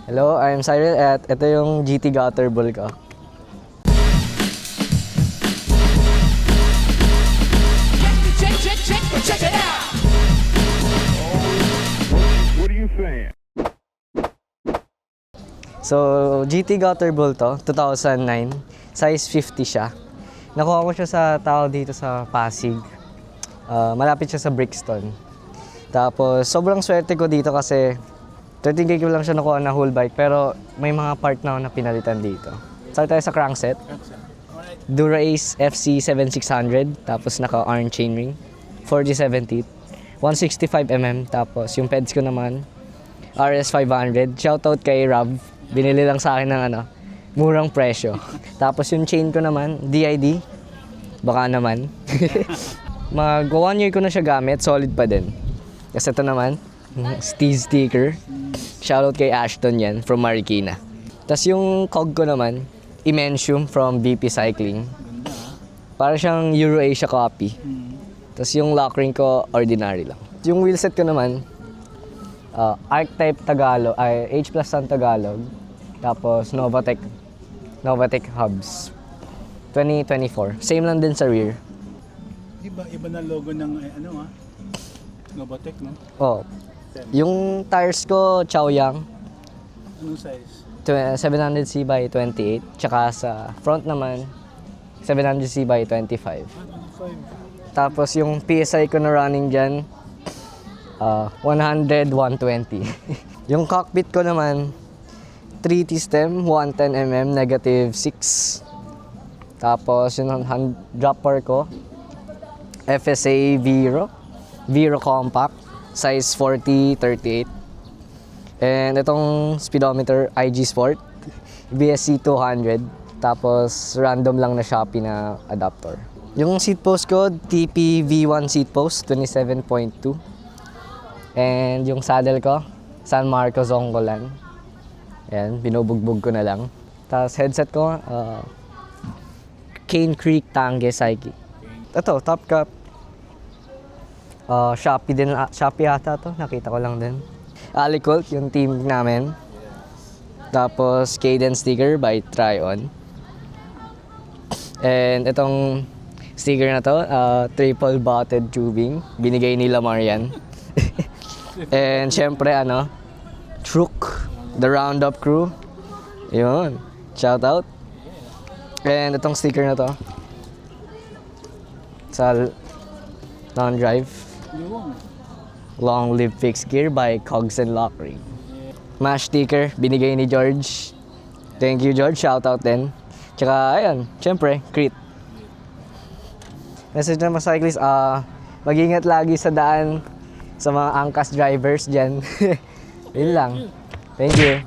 Hello, I'm Cyril at ito yung GT Gutter Bull ko. Check it out. What are you saying? So, GT Gutter Bull to, 2009. Size 50 siya. Nakuha ko siya sa tao dito sa Pasig. Malapit siya sa Brixton. Tapos, sobrang swerte ko dito kasi 13K ko lang siya nakuha na whole bike pero may mga part na ako na pinalitan dito. Start tayo sa crankset. Dura-Ace FC7600, tapos naka-iron chainring. 40-70 teeth. 165mm, tapos yung peds ko naman, RS500. Shoutout kay Rob. Binili lang sa akin ng murang presyo. Tapos yung chain ko naman, DID. Baka naman. Mag 1 year ko na siya gamit, solid pa din. Kasi ito naman, Steve sticker. Shoutout kay Ashton yan, from Marikina. Tapos yung cog ko naman, Immensium from BP Cycling. Para siyang Euro Asia copy. Tapos yung lock ring ko, ordinary lang. Yung wheelset ko naman, Archetype Tagalog, H Plus Sun Tagalog. Tapos Novatec hubs. 2024. Same lang din sa rear. Iba na logo ng Novatec, no? Oh. Yung tires ko, Chaoyang. Anong size? 700C by 28. Tsaka sa front naman, 700C by 25. 25. Tapos yung PSI ko na running dyan, 100, 120. Yung cockpit ko naman, 3T stem, 110mm, -6. Tapos yung hand dropper ko, FSA Vero Compact, size 40-38. And itong speedometer, IG Sport, BSC 200. Tapos random lang na Shopee na adapter. Yung seat post ko, TP V1 seat post, 27.2. And yung saddle ko, San Marcos Zongolan. Ayan, binubugbog ko na lang. Tapos headset ko, Cane Creek Tange Psyche. Ito, top cup. Shopee din, Shopee ata to, nakita ko lang din. Alicult, yung team namin. Tapos Cadence sticker by Tryon. And itong sticker na to, triple botted tubing. Binigay ni Lamar yan. And syempre, Truk, the Roundup crew. Yun, shout out. And itong sticker na to, sa long drive. Long live fixed gear by Cogs and Lock Ring. Mash sticker, binigay ni George. Thank you, George. Shout out din. Tsaka, ayun, syempre, Crit. Message na mga cyclists, mag-ingat lagi sa daan sa mga angkas drivers dyan. Yun lang. Thank you.